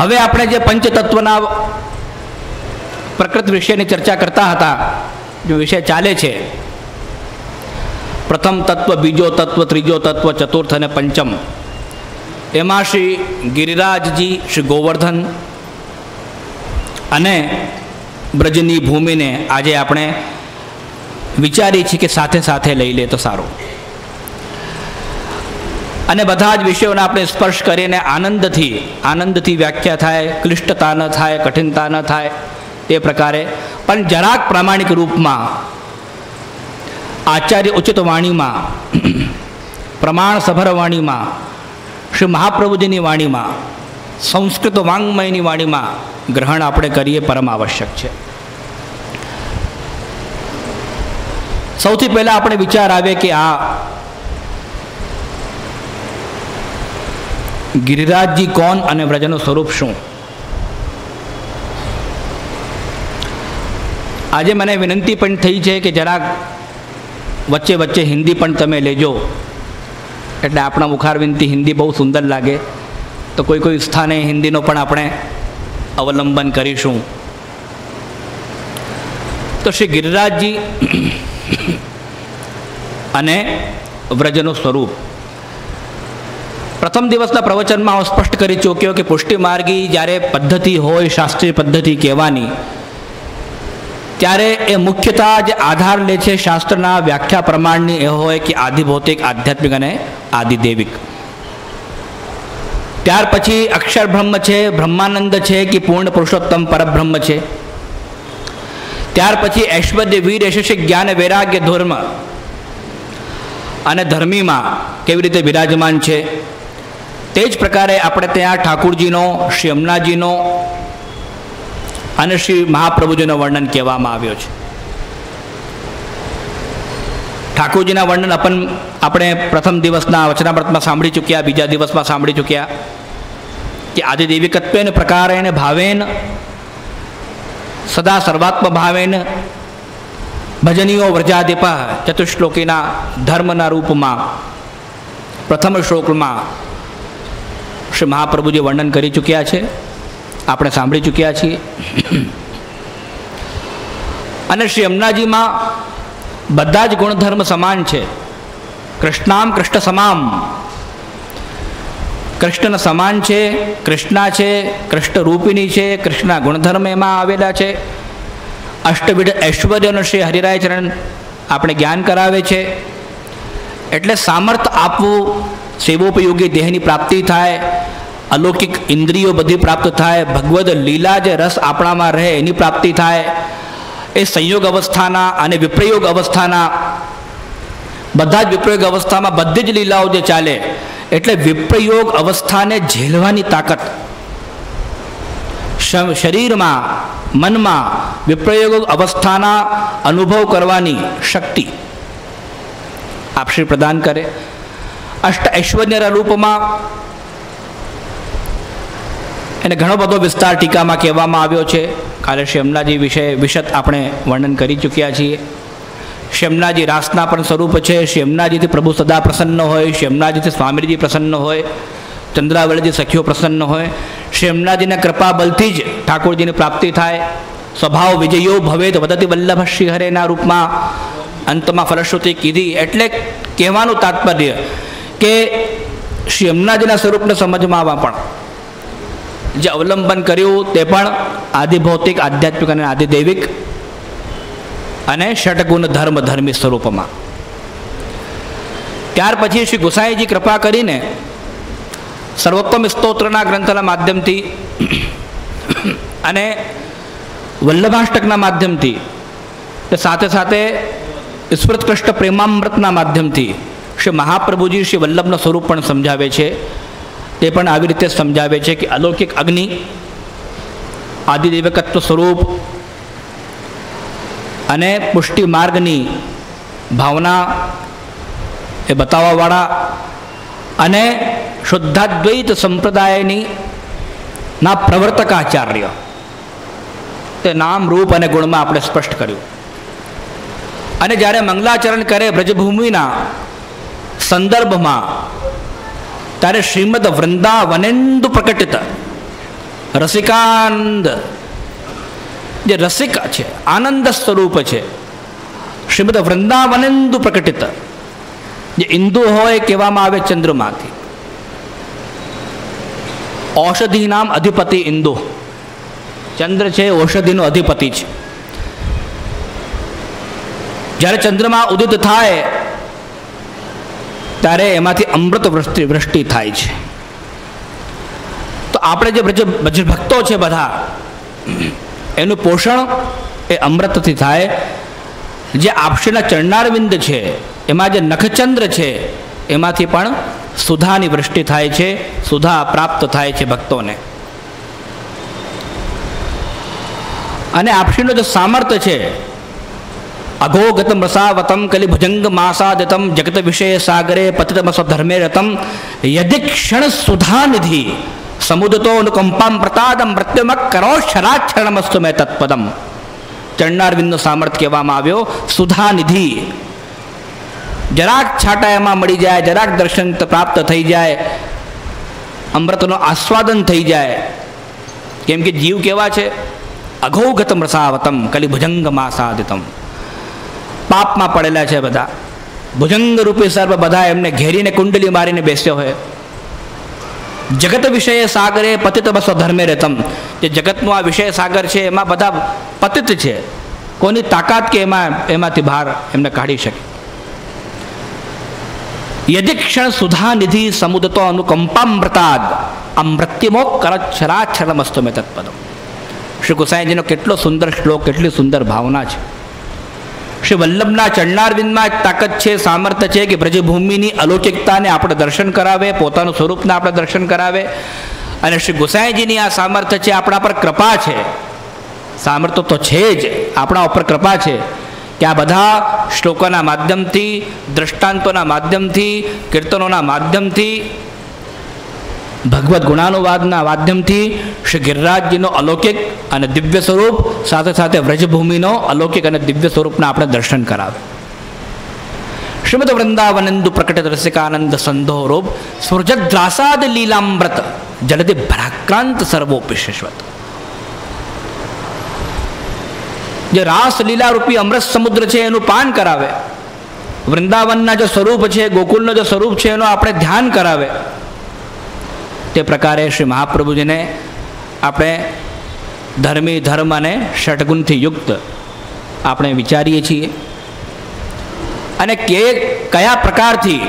હવે આપણે જે પંચતત્વના પ્રકૃત વિષયની ચર્ચા કરતા હતા, જો વિષય ચાલે છે, પ્રથમ તત્વ, બીજો તત્વ, ત્રીજો તત્વ, ચતુર્થ અને પંચમ, એમાં શ્રી ગિરિરાજજી, શ્રી ગોવર્ધન અને બ્રજની ભૂમિને આજે આપણે વિચારીએ છીએ કે સાથે સાથે લઈ લે તો સારું, અને બધા જ વિષયોને આપણે સ્પર્શ કરીને આનંદથી વ્યાખ્યા થાય, ક્લિષ્ટતા ન થાય, કઠિનતા ન થાય તે પ્રકારે, પણ જરાક પ્રામાણિક રૂપમાં આચાર્ય ઉચિત વાણીમાં, પ્રમાણસભર વાણીમાં, શ્રી મહાપ્રભુજીની વાણીમાં, સંસ્કૃત વાંગ્મયની વાણીમાં ગ્રહણ આપણે કરીએ પરમ આવશ્યક છે. સૌથી પહેલાં આપણે વિચાર આવે કે આ ગિરિરાજજી કોણ અને વ્રજનું સ્વરૂપ શું? આજે મને વિનંતી પણ થઈ છે કે જરાક વચ્ચે વચ્ચે હિન્દી પણ તમે લેજો, એટલે આપણા મુખારવિંદથી હિન્દી બહુ સુંદર લાગે, તો કોઈ સ્થાને હિન્દીનો પણ આપણે અવલંબન કરીશું. તો શ્રી ગિરિરાજજી અને વ્રજનું સ્વરૂપ પ્રથમ દિવસના પ્રવચનમાં હું સ્પષ્ટ કરી ચૂક્યો કે પુષ્ટિ માર્ગી જ્યારે પદ્ધતિ હોય, શાસ્ત્રીય પદ્ધતિ કહેવાની, ત્યારે એ મુખ્યતઃ જે આધાર લે છે શાસ્ત્રના વ્યાખ્યા પ્રમાણની એ હોય કે આદિભૌતિક, આધ્યાત્મિક અને આદિદેવિક. ત્યાર પછી અક્ષર બ્રહ્મ છે, બ્રહ્માનંદ છે કે પૂર્ણ પુરુષોત્તમ પરબ્રહ્મ છે. ત્યાર પછી ઐશ્વર્ય, વીર, યશસ્વી, જ્ઞાન, વૈરાગ્ય, ધર્મ અને ધર્મીમાં કેવી રીતે બિરાજમાન છે. તે જ પ્રકારે આપણે ત્યાં ઠાકુરજીનો, શ્રી યમુનાજીનો અને શ્રી મહાપ્રભુજીનું વર્ણન કહેવામાં આવ્યો છે. ઠાકોરજીના વર્ણન આપણે પ્રથમ દિવસના વચનામૃતમાં સાંભળી ચૂક્યા, બીજા દિવસમાં સાંભળી ચૂક્યા કે આદિદેવિકત્વેન પ્રકારેણ ભાવેન સદા સર્વાત્મ ભાવેન ભજનીયો વ્રજાધિપ ચતુશ્લોકીના ધર્મના રૂપમાં પ્રથમ શ્લોકમાં શ્રી મહાપ્રભુજી વર્ણન કરી ચૂક્યા છે, આપણે સાંભળી ચૂક્યા છીએ. અને શ્રી યમુનાજીમાં બધા જ ગુણધર્મ સમાન છે. કૃષ્ણામ કૃષ્ણ સમામ, કૃષ્ણ સમાન છે, કૃષ્ણા છે, કૃષ્ણ રૂપિણી છે, કૃષ્ણના ગુણધર્મ એમાં આવેલા છે. અષ્ટવિધ ઐશ્વર્યનો શ્રી હરિરાય ચરણ આપણે જ્ઞાન કરાવે છે. એટલે સામર્થ્ય આપવું, સેવોપયોગી દેહની પ્રાપ્તિ થાય, અલૌકિક ઇન્દ્રિયો બધી પ્રાપ્ત થાય, ભગવદ લીલા જે રસ આપણામાં રહે એની પ્રાપ્તિ થાય. એ સંયોગ અવસ્થાના અને વિપ્રયોગ અવસ્થાના, બધા જ વિપ્રયોગ અવસ્થામાં બધી જ લીલાઓ જે ચાલે, એટલે વિપ્રયોગ અવસ્થાને ઝેલવાની તાકાત શરીરમાં, મનમાં વિપ્રયોગ અવસ્થાના અનુભવ કરવાની શક્તિ આપ શ્રી પ્રદાન કરે. અષ્ટ ઐશ્વર્યના રૂપમાં એને ઘણો બધો વિસ્તાર ટીકામાં કહેવામાં આવ્યો છે. કાલે શ્રી યમુનાજી વિશે વિશદ આપણે વર્ણન કરી ચૂક્યા છીએ. શ્રી યમુનાજી રાસના પણ સ્વરૂપ છે. શ્રી યમુનાજીથી પ્રભુ સદા પ્રસન્ન હોય, શ્રી યમુનાજીથી સ્વામીજી પ્રસન્ન હોય, ચંદ્રાવલીજી સખીઓ પ્રસન્ન હોય. શ્રી યમુનાજીના કૃપા બલથી જ ઠાકોરજીની પ્રાપ્તિ થાય. સ્વભાવ વિજયો ભવેત વદતિ વલ્લભ શ્રી હરેના રૂપમાં અંતમાં ફલશ્રુતિ કીધી. એટલે કહેવાનું તાત્પર્ય કે શ્રી યમુનાજીના સ્વરૂપને સમજવામાં પણ જે અવલંબન કર્યું તે પણ આદિભૌતિક, આધ્યાત્મિક અને આદિદૈવિક અને ષટગુણ ધર્મ ધર્મી સ્વરૂપમાં. ત્યાર પછી શ્રી ગુસાઈજી કૃપા કરીને સર્વોત્તમ સ્તોત્રના ગ્રંથના માધ્યમથી અને વલ્લભાષ્ટકના માધ્યમથી, સાથે સાથે સ્મૃતકૃષ્ટ પ્રેમામૃતના માધ્યમથી શ્રી મહાપ્રભુજી શ્રી વલ્લભનું સ્વરૂપ પણ સમજાવે છે. તે પણ આવી રીતે સમજાવે છે કે અલૌકિક અગ્નિ, આદિદેવકત્વ સ્વરૂપ અને પુષ્ટિ માર્ગની ભાવના એ બતાવવાવાળા અને શુદ્ધાદ્વૈત સંપ્રદાયની ના પ્રવર્તકાચાર્ય, તે નામ, રૂપ અને ગુણમાં આપણે સ્પષ્ટ કર્યું. અને જ્યારે મંગલાચરણ કરે બ્રજભૂમિના સંદર્ભમાં, ત્યારે શ્રીમદ વૃંદાવનેન્દુ પ્રકટિત રસિકાનંદ, જે રસિક છે, આનંદ સ્વરૂપ છે, શ્રીમદ વૃંદાવનેન્દુ પ્રકટિત, જે ઇન્દુ હોય કહેવામાં આવે ચંદ્રમાંથી. ઔષધિ નામ અધિપતિ ઇન્દુ, ચંદ્ર છે ઔષધિનો અધિપતિ છે. જ્યારે ચંદ્રમાં ઉદિત થાય ત્યારે એમાંથી અમૃત વૃષ્ટિ થાય છે. તો આપણે જે ભક્તો છે બધા, એનું પોષણ એ અમૃતથી થાય. જે આપશ્રીના ચરણારવિંદ છે, એમાં જે નખચંદ્ર છે, એમાંથી પણ સુધાની વૃષ્ટિ થાય છે, સુધા પ્રાપ્ત થાય છે ભક્તોને. અને આપશ્રીનું જે સામર્થ્ય છે, અઘોગતમ રસાવતમ કલિભુજંગ માસાદતમ જગત વિષય સાગરે પતિતમ સ્વધર્મે રતમ યદિ ક્ષણ સુધાનિધિ સમુદતો અનુકંપામ પ્રતાદમ મૃત્યુમક કરો શરાક્ષરણમસ્તુ મેં તત્પદમ. ચરણારવિંદનું સામર્થ્ય કહેવામાં આવ્યો સુધાનિધિ. જરાક છાંટા એમાં મળી જાય, જરાક દર્શન પ્રાપ્ત થઈ જાય, અમૃતનો આસ્વાદન થઈ જાય. કેમ કે જીવ કેવા છે? અઘોગતમ રસાવતમ કલિભુજંગ માસાદિતમ. પાપમાં પડેલા છે બધા, ભુજંગ રૂપી સર્પ બધા એમને ઘેરીને કુંડલી મારીને બેસ્યો હોય. જગત વિષય સાગરે પતિત સ્વધર્મે રહેતમ. જે જગતનું આ વિષય સાગર છે એમાં બધા પતિત છે, કોની તાકાત કે એમાંથી બહાર એમને કાઢી શકે. યદિ ક્ષણ સુધાનિધિ સમુદતો અનુકંપામૃતાદ અમૃત્યુમોક કરચ્છરાક્ષરમસ્તુ મેં તત્પદમ. શ્રી ગુસાઈજીનો કેટલો સુંદર શ્લોક, કેટલી સુંદર ભાવના છે. શ્રી વલ્લભના ચરણારવિંદમાં તાકાત છે, સામર્થ્ય છે કે બ્રજભૂમિની અલૌકિકતાને આપણે દર્શન કરાવે, પોતાનું સ્વરૂપને આપણે દર્શન કરાવે. અને શ્રી ગુસાઈજીની આ સામર્થ્ય છે, આપણા પર કૃપા છે. સામર્થ્ય તો છે જ, આપણા ઉપર કૃપા છે કે આ બધા શ્લોકોના માધ્યમથી, દ્રષ્ટાંતોના માધ્યમથી, કીર્તનોના માધ્યમથી, ભગવદ્ ગુણાનુવાદના માધ્યમથી શ્રી ગિરિરાજજીનો અલૌકિક અને દિવ્ય સ્વરૂપ, સાથે સાથે વ્રજભૂમિનો અલૌકિક અને દિવ્ય સ્વરૂપના આપણે દર્શન કરાવે. શ્રીમદ વૃંદાવનેન્દુ પ્રકટિત રસિકાનંદ સંધો રૂપ સ્વર્જદ્રાસાદ લીલામૃત જલધિ ભરાક્રાંત સર્વોપી શશ્વત. જે રાસ લીલા રૂપી અમૃત સમુદ્ર છે એનું પાન કરાવે, વૃંદાવનના જે સ્વરૂપ છે, ગોકુલનું જે સ્વરૂપ છે એનું આપણે ધ્યાન કરાવે. તે પ્રકારે શ્રી મહાપ્રભુજીને આપણે ધર્મી, ધર્મ અને ષટગુણથી યુક્ત આપણે વિચારીએ છીએ. અને કયા પ્રકારથી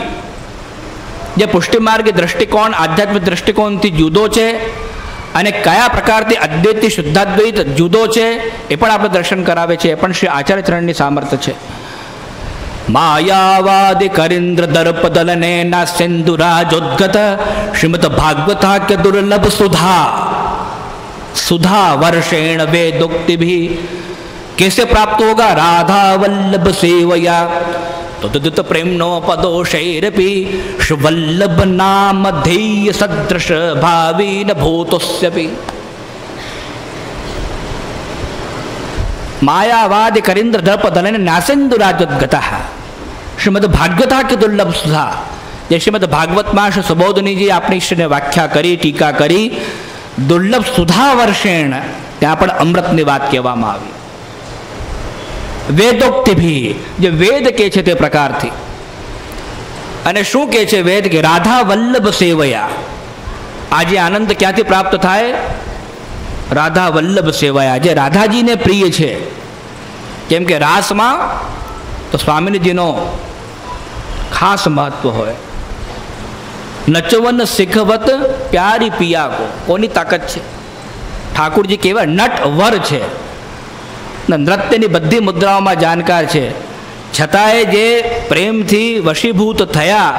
જે પુષ્ટિમાર્ગી દ્રષ્ટિકોણ આધ્યાત્મિક દ્રષ્ટિકોણથી જુદો છે અને કયા પ્રકારથી અદ્વૈતથી શુદ્ધાદ્વૈત જુદો છે એ પણ આપણે દર્શન કરાવે છે. એ પણ શ્રી આચાર્યચરણની સામર્થ્ય છે. માયાવાદિ કરીન્દ્ર દર્પ દલને ના સિંધુરાજોદ્ગત શ્રીમદ ભાગવતાખ્ય દુર્લભ સુધા સુધા વર્ષેણ વેદોક્તિભિ कैसे प्राप्त होगा राधा वल्लभ सेवया तदुदित प्रेमनो पदोषैरपि वल्लभ नाम ध्येय सदृश भावी न भूतोस्यपि. मायावादि करीन्द्र दर्प दलन नासिंदुराजोद्गतः श्रीमद भागवता के दुर्लभ सुधा. જે શ્રીમદ ભાગવતમાં શ્રી સુબોધનીજી આપણી ઈશ્વરને વ્યાખ્યા કરી, ટીકા કરી. દુર્લભ સુધા વર્ષેણ, ત્યાં પણ અમૃતની વાત કહેવામાં આવી. વેદોક્તિભી, જે વેદ કે છે તે પ્રકારથી. અને શું કે છે વેદ? કે રાધા વલ્લભ સેવયા. આજે આનંદ ક્યાંથી પ્રાપ્ત થાય? રાધા વલ્લભ સેવયા, જે રાધાજીને પ્રિય છે. કેમ કે રાસમાં તો સ્વામિનીજીનો ખાસ મહત્વ હોય. નચવન શીખવત પ્યારી પિયા કો. કોની તાકાત છે? ઠાકુરજી કેવા નટ વર છે, નૃત્યની બધી મુદ્રાઓમાં જાણકાર છે. છતાંય જે પ્રેમથી વશીભૂત થયા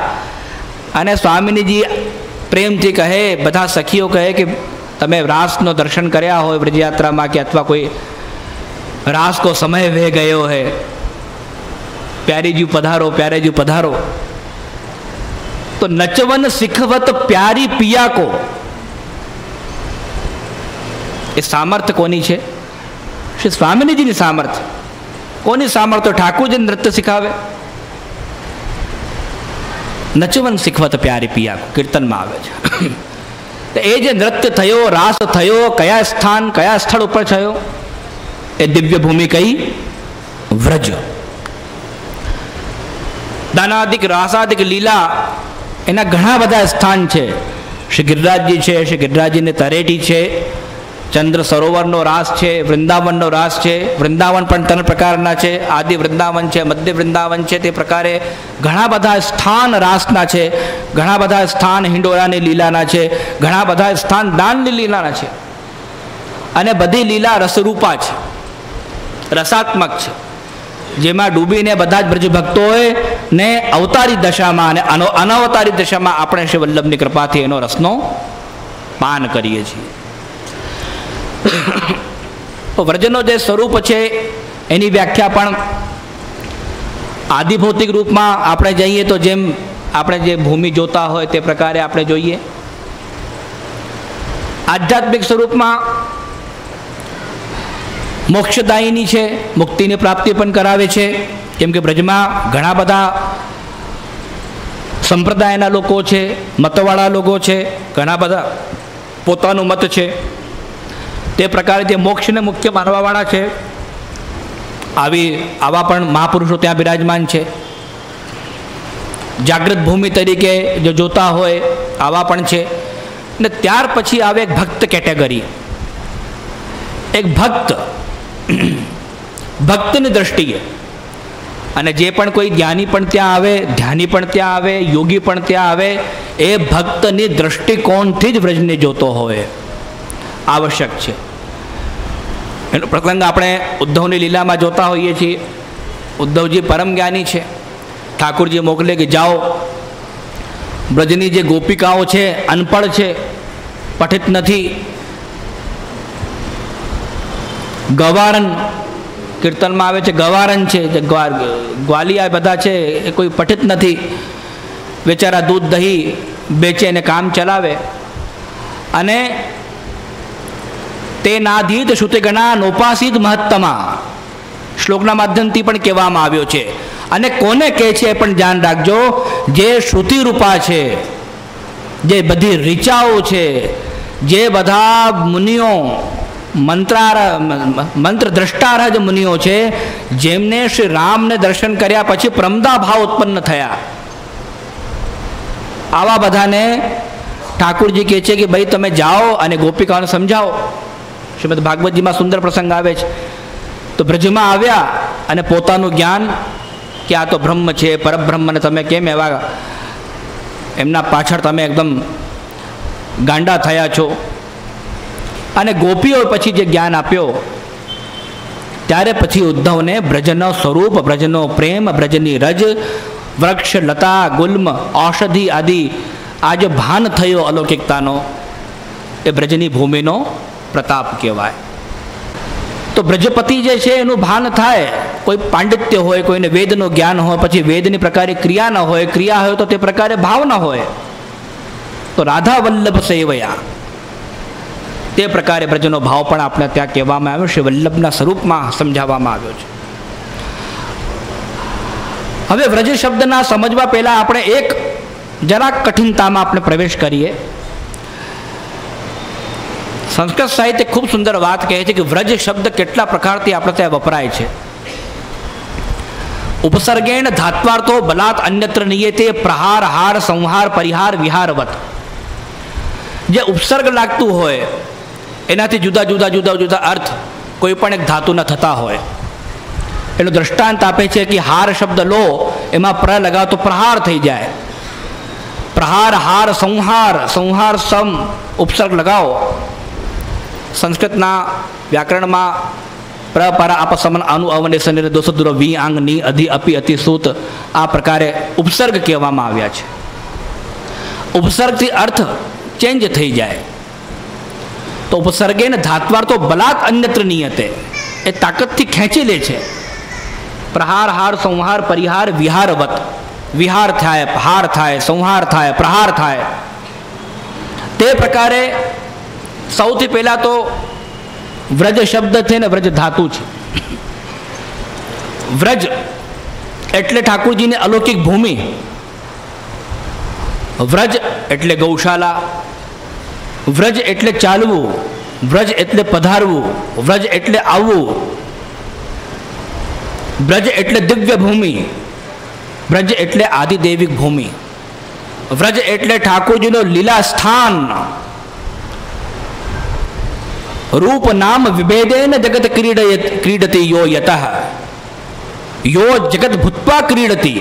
અને સ્વામિનીજી પ્રેમથી કહે, બધા સખીઓ કહે કે તમે રાસનો દર્શન કર્યા હોય બ્રજયાત્રામાં કે અથવા કોઈ રાસ કો સમય વહે ગયો હૈ, પ્યારીજી પધારો, પ્યારેજી પધારો. તો નચવન શીખવત પ્યારી પિયા કો, એ સામર્થ્ય કોની છે? શ્રી સ્વામિનીજીની સામર્થ્ય. કોની સામર્થ્ય? ઠાકુરજી નૃત્ય શીખાવે. નચવન શીખવત પ્યારી પિયા કો કીર્તનમાં આવે છે. તો એ જે નૃત્ય થયો, રાસ થયો, કયા સ્થાન કયા સ્થળ ઉપર થયો? એ દિવ્ય ભૂમિ કઈ? વ્રજ. દાનાદિક રાસાદિક લીલા એના ઘણા બધા સ્થાન છે. શ્રી ગિરિરાજજી છે, શ્રી ગિરિરાજજીની તરેટી છે, ચંદ્ર સરોવરનો રાસ છે, વૃંદાવનનો રાસ છે. વૃંદાવન પણ 3 પ્રકારના છે. આદિ વૃંદાવન છે, મધ્ય વૃંદાવન છે. તે પ્રકારે ઘણા બધા સ્થાન રાસના છે, ઘણા બધા સ્થાન હિંડોળાની લીલાના છે, ઘણા બધા સ્થાન દાનની લીલાના છે. અને બધી લીલા રસરૂપા છે, રસાત્મક છે, જેમાં ડૂબીને બધા જ બ્રજભક્તોએ ને અવતારી દશામાં અને અનવતારી દશામાં આપણે શ્રી વલ્લભની કૃપાથી એનો રસનો પાન કરીએ છીએ. તો વ્રજનો જે સ્વરૂપ છે એની વ્યાખ્યા પણ આદિભૌતિક રૂપમાં આપણે જઈએ તો જેમ આપણે જે ભૂમિ જોતા હોય તે પ્રકારે આપણે જોઈએ. આધ્યાત્મિક સ્વરૂપમાં મોક્ષદાયિની છે, મુક્તિની પ્રાપ્તિ પણ કરાવે છે. કેમ કે બ્રજમાં ઘણા બધા સંપ્રદાયના લોકો છે, મતવાળા લોકો છે, ઘણા બધા પોતાનું મત છે. તે પ્રકારે જે મોક્ષને મુખ્ય માનવાવાળા છે, આવા પણ મહાપુરુષો ત્યાં બિરાજમાન છે. જાગૃત ભૂમિ તરીકે જો જોતા હોય આવા પણ છે. ને ત્યાર પછી આવે એક ભક્ત કેટેગરી. એક ભક્તની દ્રષ્ટિએ, અને જે પણ કોઈ જ્ઞાની પણ ત્યાં આવે, ધ્યાની પણ ત્યાં આવે, યોગી પણ ત્યાં આવે, એ ભક્તની દ્રષ્ટિકોણથી જ વ્રજને જોતો હોય આવશ્યક છે. એનો પ્રસંગ આપણે ઉદ્ધવની લીલામાં જોતા હોઈએ છીએ. ઉદ્ધવજી પરમ જ્ઞાની છે. ઠાકુરજી મોકલે કે જાઓ, બ્રજની જે ગોપિકાઓ છે અનપઢ છે, પઠિત નથી, ગવારન કીર્તનમાં આવે છે, ગવારન છે, ગ્વાલિયા બધા છે, એ કોઈ પઠિત નથી, બેચારા દૂધ દહીં બેચે અને કામ ચલાવે. અને તે નાધીત શ્રુતિગણા નોપાસિત મહત્તમા શ્લોકના માધ્યમથી પણ કહેવામાં આવ્યો છે. અને કોને કહે છે પણ ધ્યાન રાખજો, જે શ્રુતિરૂપા છે, જે બધી ઋચાઓ છે, જે બધા મુનિઓ મંત્ર દ્રષ્ટાર જ મુનિઓ છે, જેમને શ્રી રામને દર્શન કર્યા પછી પ્રમદા ભાવ ઉત્પન્ન થયા, આવા બધાને ઠાકુરજી કહે છે કે ભાઈ તમે જાઓ અને ગોપિકાઓને સમજાવો. શ્રીમદ ભાગવતજીમાં સુંદર પ્રસંગ આવે છે. તો બ્રજમાં આવ્યા અને પોતાનું જ્ઞાન કે આ તો બ્રહ્મ છે, પરબ્રહ્મને તમે કેમ એવા એમના પાછળ તમે એકદમ ગાંડા થયા છો. અને ગોપીઓ પછી જે જ્ઞાન આપ્યો, ત્યારે પછી ઉદ્ધવને બ્રજનો સ્વરૂપ, બ્રજનો પ્રેમ, બ્રજની રજ, વૃક્ષ, લતા, ગુલ્મ, ઔષધિ આદિ આ જે ભાન થયો અલૌકિકતાનો, એ બ્રજની ભૂમિનો પ્રતાપ કહેવાય. તો બ્રજપતિ જે છે એનું ભાન થાય. કોઈ પાંડિત્ય હોય, કોઈને વેદનું જ્ઞાન હોય, પછી વેદની પ્રકારે ક્રિયા ન હોય, ક્રિયા હોય તો તે પ્રકારે ભાવ ન હોય. તો રાધા વલ્લભ સેવયા, તે પ્રકારે બ્રજનો ભાવ પણ આપણે ત્યાં કહેવામાં આવ્યો છે, વલ્લભના સ્વરૂપમાં સમજાવવામાં આવ્યો છે. હવે વ્રજ શબ્દના સમજવા પહેલાં આપણે એક જરાક કઠિનતામાં આપણે પ્રવેશ કરીએ. સંસ્કૃત સાહિત્ય ખૂબ સુંદર વાત કહે છે કે વ્રજ શબ્દ કેટલા પ્રકારથી આપણે ત્યાં વપરાય છે. ઉપસર્ગેણ ધાત્વાર્થો બલાત અન્યત્ર નિયતે પ્રહાર, હાર, સંહાર, પરિહાર, વિહારવત. જે ઉપસર્ગ લાગતું હોય એનાથી જુદા જુદા અર્થ કોઈ પણ એક ધાતુના થતા હોય. એનું દ્રષ્ટાંત આપે છે કે હાર શબ્દ લો, એમાં પ્ર લગાવ તો પ્રહાર થઈ જાય. પ્રહાર, હાર, સંહાર, સંહાર સમ ઉપસર્ગ લગાવો. સંસ્કૃતના વ્યાકરણમાં પ્ર પર અપસમન અનુ અવને સનિર દોષ દુર વી આંગ ની અધિ અપી અતિ સૂત આ પ્રકારે ઉપસર્ગ કહેવામાં આવ્યા છે. ઉપસર્ગથી અર્થ ચેન્જ થઈ જાય. તો ઉપસર્ગે ને ધાત્વાર તો બલાત અન્યત્ર નિયતે, એ તાકતથી ખેંચી લે છે. પ્રહાર, હાર, સંહાર, પરિહાર, વિહારવત. વિહાર થાય, હાર થાય, સંહાર થાય, પ્રહાર થાય. તે પ્રકારે સૌથી પહેલાં તો વ્રજ શબ્દ છે ને વ્રજ ધાતુ છે. વ્રજ એટલે ઠાકુરજીની અલૌકિક ભૂમિ. વ્રજ એટલે ગૌશાલા, વ્રજ એટલે ચાલવું, વ્રજ એટલે પધારવું, વ્રજ એટલે આવવું, વ્રજ એટલે દિવ્ય ભૂમિ, વ્રજ એટલે આદિદેવિક ભૂમિ, વ્રજ એટલે ઠાકોરજીનો લીલા સ્થાન. રૂપ નામ વિભેદેન જગત ક્રીડતી યો યતઃ, યો જગત ભૂત્વા ક્રીડતી,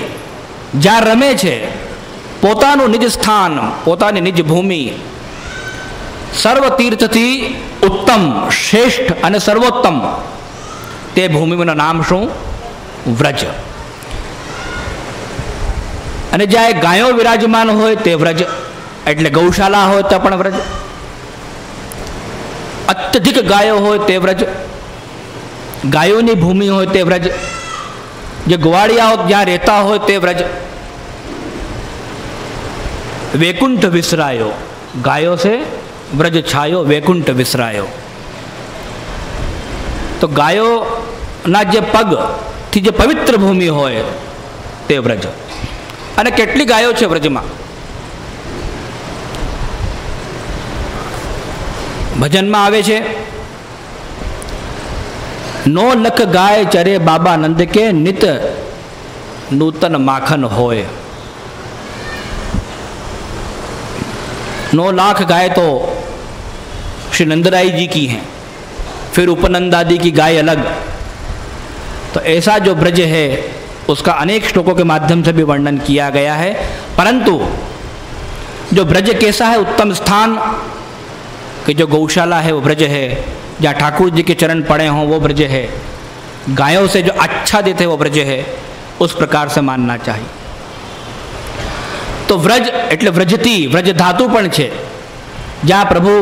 જ્યાં રમે છે પોતાનું નિજ સ્થાન, પોતાની નિજ ભૂમિ, સર્વ તીર્થથી ઉત્તમ, શ્રેષ્ઠ અને સર્વોત્તમ તે ભૂમિનું નામ શું? વ્રજ. અને જ્યાં ગાયો વિરાજમાન હોય તે વ્રજ, એટલે ગૌશાલા હોય તો પણ વ્રજ, અત્યધિક ગાયો હોય તે વ્રજ, ગાયોની ભૂમિ હોય તે વ્રજ, જે ગોવાળિયાઓ જ્યાં રહેતા હોય તે વ્રજ. વૈકુંઠ વિસરાયો, ગાયો છે વ્રજ છાયો વૈકુંઠ વિસરાયો. તો ગાયોના જે પગથી જે પવિત્ર ભૂમિ હોય તે વ્રજ. અને કેટલી ગાયો છે વ્રજમાં? ભજનમાં આવે છે, નો લખ ગાય ચરે બાબા નંદ કે, નિત नूतन माखन होए. 9 लाख गाय तो श्री नंदराई जी की हैं, फिर उपनंद आदि की गाय अलग. तो ऐसा जो ब्रज है उसका अनेक श्लोकों के माध्यम से भी वर्णन किया गया है. परंतु जो ब्रज कैसा है, उत्तम स्थान कि जो गौशाला है वो ब्रज है, जहाँ ठाकुर जी के चरण पड़े हों वो ब्रज है, गायों से जो अच्छा देते वो ब्रज है, उस प्रकार से मानना चाहिए. तो व्रज એટલે વ્રજતી, વ્રજ ધાતુ પણ છે, જ્યાં પ્રભુ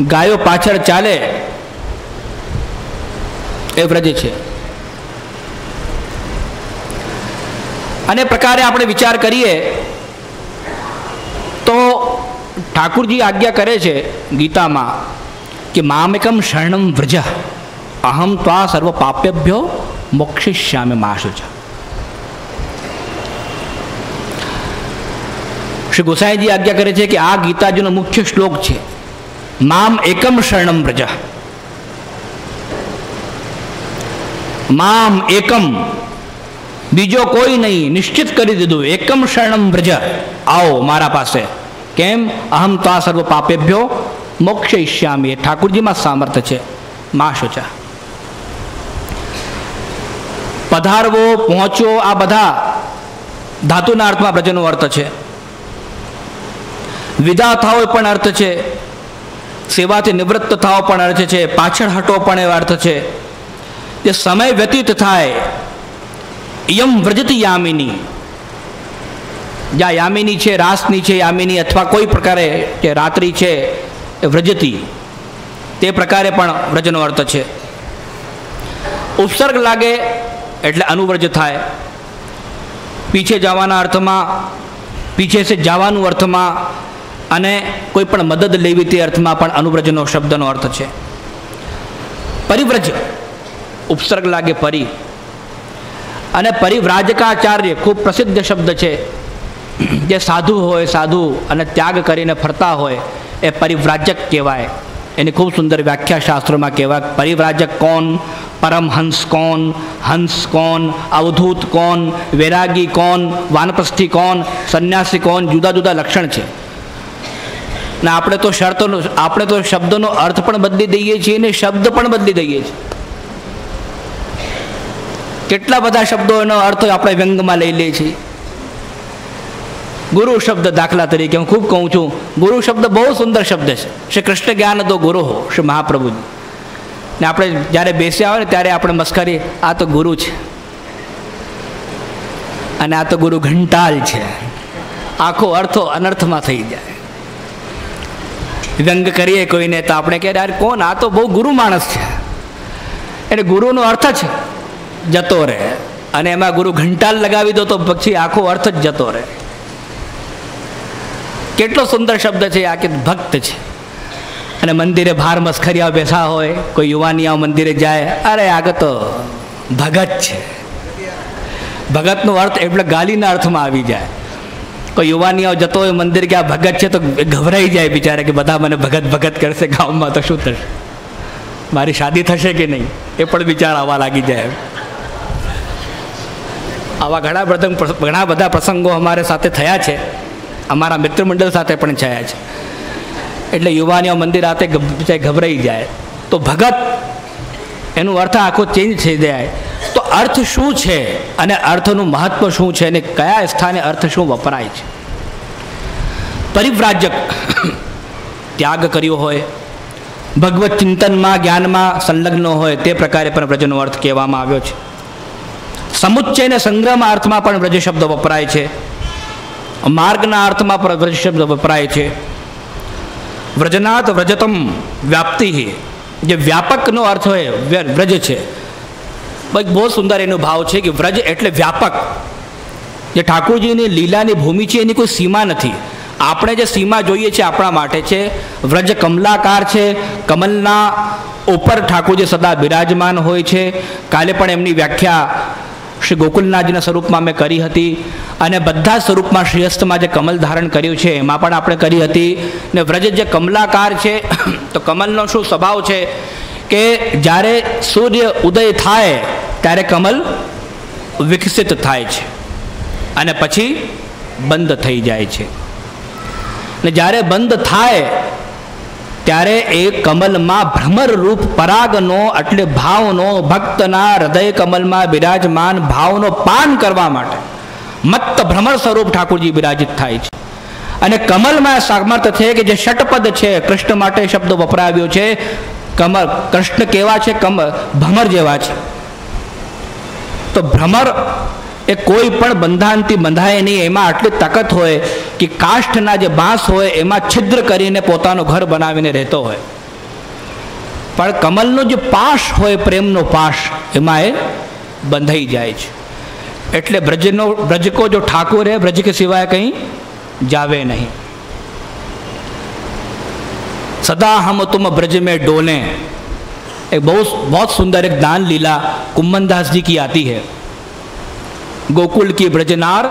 ગાયો પાછળ ચાલે એ વ્રજ છે. અને પ્રકારે આપણે વિચાર કરીએ તો ઠાકુરજી આજ્ઞા કરે છે ગીતામાં કે મામેકમ શરણમ વ્રજ અહમ ત્વા સર્વ પાપ્યભ્યો મોક્ષિષ્યામિ મા શુચઃ. श्री गोसाई जी आज्ञा करे छे कि आ गीताजी नो मुख्य श्लोक छे, माम एकम शरणम व्रज. माम एकम, बीजो कोई नहीं, निश्चित करी दीधु, एकम शरणम व्रज, आओ मारा पासे. केम? अहम त्वा सर्व पापेभ्यो मोक्षयिष्यामि. ठाकुर जी में सामर्थ्य छे. मां शुचः. पधारवो, पहोंचो, आ बधा धातुना अर्थमां व्रजनो अर्थ छे. विदा थाओ पण अर्थ छे, सेवाथी निवृत्त थाओ पण अर्थ छे, पाछळ हटो पण एवो अर्थ छे. जे समय व्यतीत थाय, इयम व्रजति यामिनी, ज्यां यामिनी छे, रासनी छे यामिनी, अथवा कोई प्रकारे जे रात्रि छे व्रजति, ते प्रकारे पण व्रजनो अर्थ छे. उपसर्ग लागे एटले अनुव्रज थाय. पीछे जवाना अर्थमां, पीछे से जवानुं अर्थमां, અને કોઈ પણ મદદ લેવી તે અર્થમાં પણ અનુવ્રજનો શબ્દનો અર્થ છે. પરિવ્રજ ઉપસર્ગ લાગે પરી, અને પરિવ્રાજકાચાર્ય ખૂબ પ્રસિદ્ધ શબ્દ છે. જે સાધુ હોય, સાધુ અને ત્યાગ કરીને ફરતા હોય એ પરિવ્રાજક કહેવાય. એની ખૂબ સુંદર વ્યાખ્યા શાસ્ત્રોમાં કહેવાય. પરિવ્રાજક કોણ, પરમહંસ કોણ, હંસ કોણ, અવધૂત કોણ, વૈરાગી કોણ, વાનપ્રસ્થી કોણ, સંન્યાસી કોણ, જુદા જુદા લક્ષણ છે. ને આપણે તો શરતોનો, આપણે તો શબ્દનો અર્થ પણ બદલી દઈએ છીએ ને શબ્દ પણ બદલી દઈએ છીએ. કેટલા બધા શબ્દોનો અર્થ આપણે વ્યંગમાં લઈ લઈએ છીએ. ગુરુ શબ્દ દાખલા તરીકે હું ખૂબ કહું છું, ગુરુ શબ્દ બહુ સુંદર શબ્દ છે. શ્રી કૃષ્ણ જ્ઞાન દો ગુરુ હો, શ્રી મહાપ્રભુજી. ને આપણે જ્યારે બેસ્યા હોય ને ત્યારે આપણે મસ્કરી, આ તો ગુરુ છે અને આ તો ગુરુ ઘંટાલ છે. આખો અર્થો અનર્થમાં થઈ જાય. વ્યંગ કરીએ કોઈને તો આપણે કહે યાર કોણ, આ તો બહુ ગુરુ માણસ છે. એટલે ગુરુનો અર્થ જ જતો રહે, અને એમાં ગુરુ ઘંટાલ લગાવી દો તો પછી આખો અર્થ જ જતો રહે. કેટલો સુંદર શબ્દ છે આ, કે ભક્ત છે. અને મંદિરે ભાર મસ્ખરિયા બેસા હોય, કોઈ યુવાનિયા મંદિરે જાય, અરે આગળ તો ભગત છે. ભગતનો અર્થ એટલે ગાલીના અર્થમાં આવી જાય. કોઈ યુવાનીઓ જતો હોય મંદિર કે આ ભગત છે તો ગભરાઈ જાય બિચારા કે બધા મને ભગત ભગત કરશે ગામમાં તો શું થશે, મારી શાદી થશે કે નહીં, એ પણ વિચાર આવવા લાગી જાય. આવા ઘણા બધા પ્રસંગો અમારે સાથે થયા છે, અમારા મિત્ર મંડળ સાથે પણ થયા છે. એટલે યુવાનીઓ મંદિર આતે ગભરાઈ જાય. તો ભગત એનું અર્થ આખો ચેન્જ થઈ જાય. તો અર્થ શું છે અને અર્થનું મહત્વ શું છે અને કયા સ્થાને અર્થ શું વપરાય છે. પરિવ્રાજક ત્યાગ કર્યો હોય, ભગવત ચિંતનમાં જ્ઞાનમાં સંલગ્ન હોય તે પ્રકારે પણ વ્રજનો અર્થ કહેવામાં આવ્યો છે. સમુચ્ચય અને સંગ્રહના અર્થમાં પણ વ્રજ શબ્દ વપરાય છે. માર્ગના અર્થમાં પણ વ્રજ શબ્દ વપરાય છે. વ્રજનાથ વ્રજતમ વ્યાપ્તિ, જે વ્યાપકનો અર્થ હોય વ્રજ છે. બહુ સુંદર એનો ભાવ છે કે વ્રજ એટલે વ્યાપક. જે ઠાકોરજીની લીલાની ભૂમિ છે એની કોઈ સીમા નથી. આપણે જે સીમા જોઈએ છે આપણા માટે છે. વ્રજ કમલાકાર છે, કમલના ઉપર ઠાકોરજી સદા બિરાજમાન હોય છે. કાલે પણ એમની વ્યાખ્યા શ્રી ગોકુલનાથજીના સ્વરૂપમાં મેં કરી હતી અને બધા સ્વરૂપમાં શ્રેષ્ઠમાં જે કમલ ધારણ કર્યું છે એમાં પણ આપણે કરી હતી. ને વ્રજ જે કમલાકાર છે તો કમલનો શું સ્વભાવ છે કે જ્યારે સૂર્ય ઉદય થાય ત્યારે કમલ વિકસિત થાય છે અને પછી બંધ થઈ જાય છે. ને જ્યારે બંધ થાય ત્યારે એ કમલમાં ભ્રમરરૂપ પરાગનો એટલે ભાવનો ભક્તના હૃદય કમલમાં બિરાજમાન ભાવનો પાન કરવા માટે મત્ત ભ્રમર સ્વરૂપ ઠાકોરજી બિરાજિત થાય છે. અને કમલમાં સામર્થ્ય છે કે જે ષટપદ છે, કૃષ્ણ માટે શબ્દ વપરાવ્યો છે. કમલ કૃષ્ણ કેવા છે, ભ્રમર જેવા છે. તો ભ્રમર એ કોઈ પણ બંધાનથી બંધાય નહીં. એમાં આટલી તાકાત હોય કે કાષ્ઠના જે બાંસ હોય એમાં છિદ્ર કરીને પોતાનું ઘર બનાવીને રહેતો હોય. પણ કમલનો જે પાશ હોય, પ્રેમનો પાશ, એમાં એ બંધાઈ જાય છે. એટલે ब्रज को जो ठाकुर है ब्रज के सिवाय कहीं जावे नहीं. सदा हम तुम ब्रज में डोलें, एक बहुत सुंदर एक दान लीला कुम्मन दास जी की आती है. गोकुल की ब्रजनार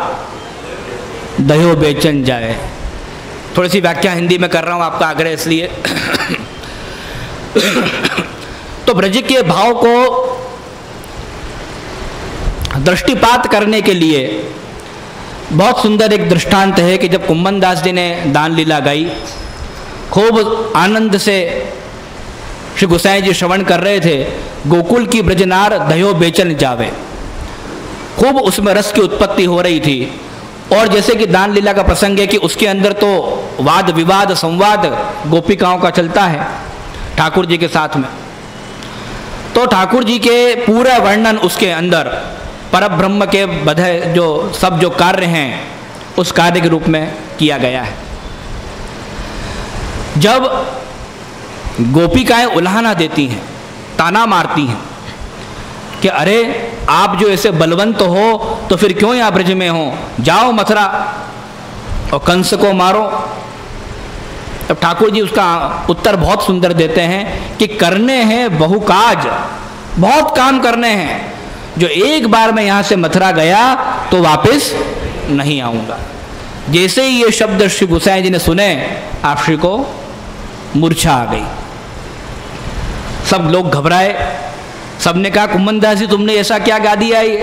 दयो बेचन जाए. थोड़ी सी व्याख्या हिंदी में कर रहा हूँ आपका आग्रह इसलिए. तो ब्रज के भाव को दृष्टिपात करने के लिए बहुत सुंदर एक दृष्टांत है कि जब कुम्मन दास जी ने दान लीला गाई, खूब आनंद से श्री गोसाई जी श्रवण कर रहे थे. गोकुल की ब्रजनार दयो बेचन जावे, खूब उसमें रस की उत्पत्ति हो रही थी. और जैसे कि दान लीला का प्रसंग है कि उसके अंदर तो वाद विवाद संवाद गोपिकाओं का चलता है ठाकुर जी के साथ में. तो ठाकुर जी के पूरा वर्णन उसके अंदर परम ब्रह्म के बधे जो सब जो कार्य हैं उस कार्य के रूप में किया गया है. जब गोपिकाएं उल्हाना देती हैं, ताना मारती हैं कि अरे आप जो ऐसे बलवंत हो तो फिर क्यों यहाँ ब्रज में हो, जाओ मथुरा और कंस को मारो. तब ठाकुर जी उसका उत्तर बहुत सुंदर देते हैं कि करने हैं बहुकाज, बहुत काम करने हैं, जो एक बार मैं यहाँ से मथुरा गया तो वापस नहीं आऊँगा. जैसे ही ये शब्द श्री गोसाई जी ने सुने, आप श्री को मूर्छा आ गई. सब लोग घबराए. सबने कहा कुम्मन दास जी तुमने ऐसा क्या गा दिया ये.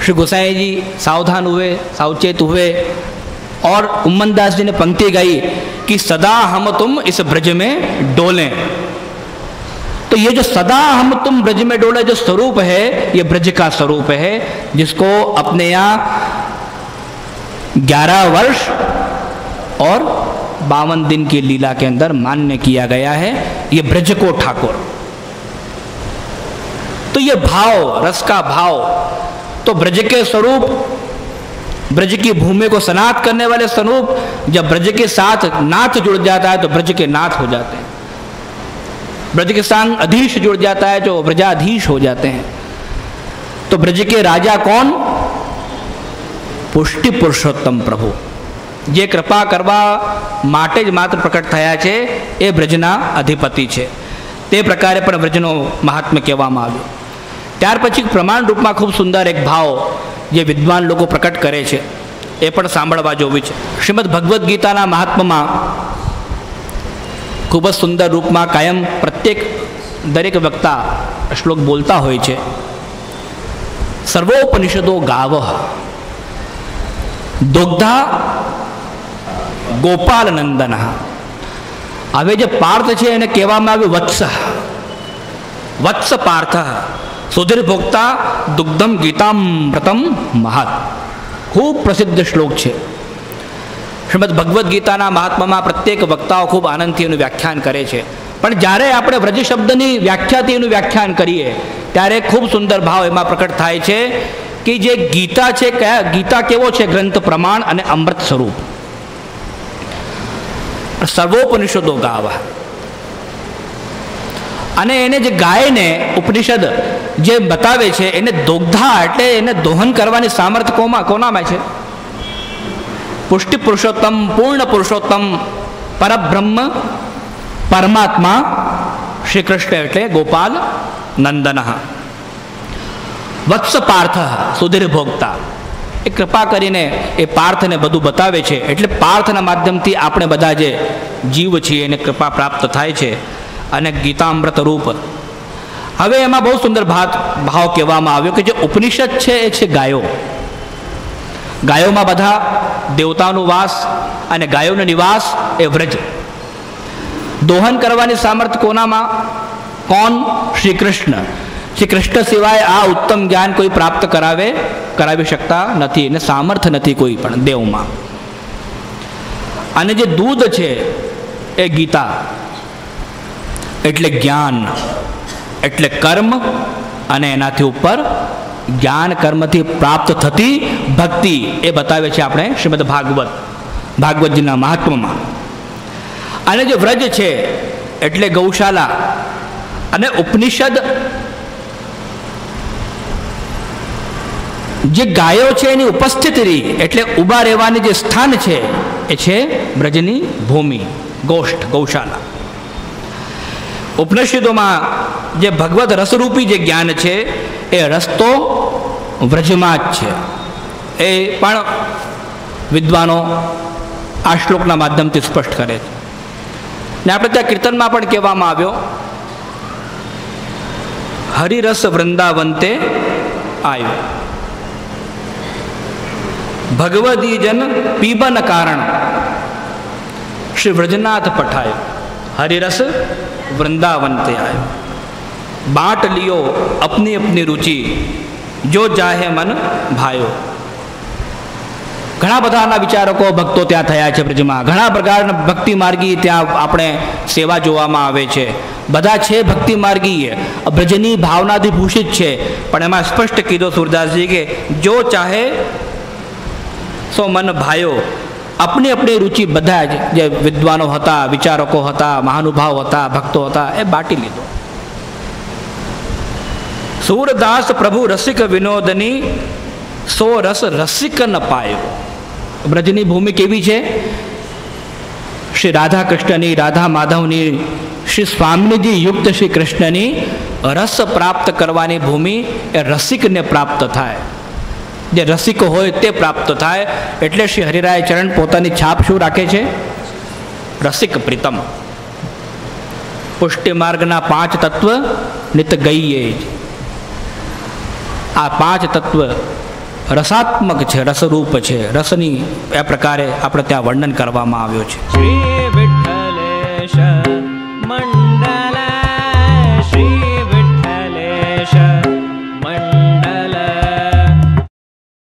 श्री गोसाई जी सावधान हुए, सावचेत हुए और कुम्मन दास जी ने पंक्ति गाई कि सदा हम तुम इस ब्रज में डोलें. तो ये जो सदा हम तुम ब्रज में डोले जो स्वरूप है, ये ब्रज का स्वरूप है, जिसको अपने यहाँ 11 वर्ष और 52 दिन की लीला के अंदर मान्य किया गया है. ये ब्रज को ठाकुर. तो ये भाव, रस का भाव, तो ब्रज के स्वरूप, ब्रज की भूमि को सनात करने वाले स्वरूप, जब ब्रज के साथ नाथ जुड़ जाता है तो ब्रज के नाथ हो जाते हैं. ब्रज के संग अधीश जुड़ जाता है जो ब्रजाधीश हो जाते हैं. तो ब्रज के राजा कौन? पुष्टि पुरुषोत्तम प्रभु, જે કૃપા કરવા માટે જ માત્ર પ્રકટ થયા છે એ બ્રજના અધિપતિ છે. તે પ્રકારે પણ બ્રજનો મહાત્મ્ય કહેવામાં આવ્યું. ત્યાર પછી પ્રમાણ રૂપમાં ખૂબ સુંદર એક ભાવ જે વિદ્વાન લોકો પ્રકટ કરે છે એ પણ સાંભળવા જોવી છે. શ્રીમદ ભગવદ્ ગીતાના મહાત્મામાં ખૂબ જ સુંદર રૂપમાં કાયમ દરેક વક્તા શ્લોક બોલતા હોય છે. સર્વોપનિષદો ગાવ દુગ્ધા ગોપાલ નંદન. હવે જે પાર્થ છે એને કહેવામાં આવ્યું વત્સ પાર્થ સુધીર ભોક્તા દુગ્ધમ ગીતામૃતમ મહાત. ખૂબ પ્રસિદ્ધ શ્લોક છે. શ્રીમદ ભગવદ્ ગીતાના મહાત્મામાં પ્રત્યેક વક્તાઓ ખૂબ આનંદથી એનું વ્યાખ્યાન કરે છે. પણ જ્યારે આપણે વ્રજ શબ્દની વ્યાખ્યાથી એનું વ્યાખ્યાન કરીએ ત્યારે ખૂબ સુંદર ભાવ એમાં પ્રકટ થાય છે કે જે ગીતા છે, ગીતા કેવો છે? ગ્રંથ, પ્રમાણ અને અમૃત સ્વરૂપ. સર્વોપનિષદો ગાવા, અને એને જે ગાયને ઉપનિષદ જે બતાવે છે એને દોગ્ધા એટલે એને દોહન કરવાની સામર્થ્ય કોનામાં છે? પુષ્ટિ પુરુષોત્તમ, પૂર્ણ પુરુષોત્તમ, પરબ્રહ્મ, પરમાત્મા શ્રી કૃષ્ણ એટલે ગોપાલ નંદન. વત્સ પાર્થ સુધીર ભોગતા, એ કૃપા કરીને એ પાર્થને બધું બતાવે છે. એટલે પાર્થના માધ્યમથી આપણે બધા જે જીવ છીએ એને કૃપા પ્રાપ્ત થાય છે અને ગીતામૃત રૂપ. હવે એમાં બહુ સુંદર ભાવ કહેવામાં આવ્યો કે જે ઉપનિષદ છે એ છે ગાયો. ગાયોમાં બધા દેવતાનું વાસ અને ગાયોનો નિવાસ એ વ્રજ. દોહન કરવાની સામર્થ્ય કોનામાં? કોણ? શ્રી કૃષ્ણ. શ્રી કૃષ્ણ સિવાય આ ઉત્તમ જ્ઞાન કોઈ પ્રાપ્ત કરાવી શકતા નથી, એને સામર્થ્ય નથી કોઈ પણ દેવમાં. અને જે દૂધ છે એ ગીતા એટલે જ્ઞાન, એટલે કર્મ, અને એનાથી ઉપર જ્ઞાન કર્મથી પ્રાપ્ત થતી ભક્તિ એ બતાવે છે આપણે શ્રીમદ ભાગવતજીના મહાત્મામાં. અને જે વ્રજ છે એટલે ગૌશાલા, અને ઉપનિષદ જે ગાયો છે એની ઉપસ્થિતિ એટલે ઊભા રહેવાની જે સ્થાન છે એ છે બ્રજની ભૂમિ, ગૌશાલા. ઉપનિષદોમાં જે ભગવત રસરૂપી જે જ્ઞાન છે એ રસ્તો વ્રજમાં જ છે. એ પણ વિદ્વાનો આ શ્લોકના માધ્યમથી સ્પષ્ટ કરે છે. ને આપણે ત્યાં કીર્તનમાં પણ કહેવામાં આવ્યો, હરિરસ વૃંદાવંતે આવ્યો, ભગવદી જન પીબન કારણ શ્રી વ્રજનાથ પઠાયો. હરિરસ વૃંદાવંતે આવ્યો, બાંટ લિયો અપની અપની રુચિ, જો જાહે મન ભાયો. ઘણા બધાના વિચારકો ભક્તો ત્યાં થયા છે બ્રજમાં. ઘણા પ્રકારના ભક્તિ માર્ગી ત્યાં આપણે સેવા જોવામાં આવે છે. બધા છે ભક્તિ માર્ગી, બ્રજની ભાવનાથી ભૂષિત છે. પણ એમાં સ્પષ્ટ કીધો સુરદાસજી કે જો ચાહે સો મન ભાયો. अपनी अपनी रुचि બધા જે વિદ્વાનો હતા, વિચારકો હતા, મહાનુભાવ હતા, ભક્તો હતા, એ બાટી લીધો. सूरदास प्रभु रसिक विनोदनी सो रस रसिक न पायो. ब्रजनी भूमि केवी है? श्री राधा कृष्णनी, राधा माधवनी, श्री स्वामीजी युक्त श्री कृष्णनी रस प्राप्त करवानी भूमि ए रसिक ने प्राप्त थाय. जे रसिक होय ते प्राप्त थाय. एटले श्री हरिराय चरण पोतानी छाप शू राखे छे? रसिक प्रीतम. पुष्टि मार्गना 5 तत्व नित गईए. आ 5 तत्व रसात्मक है, रसरूप है, रसनी ए प्रकारे આપણે ત્યાં વર્ણન કરવામાં આવ્યો છે.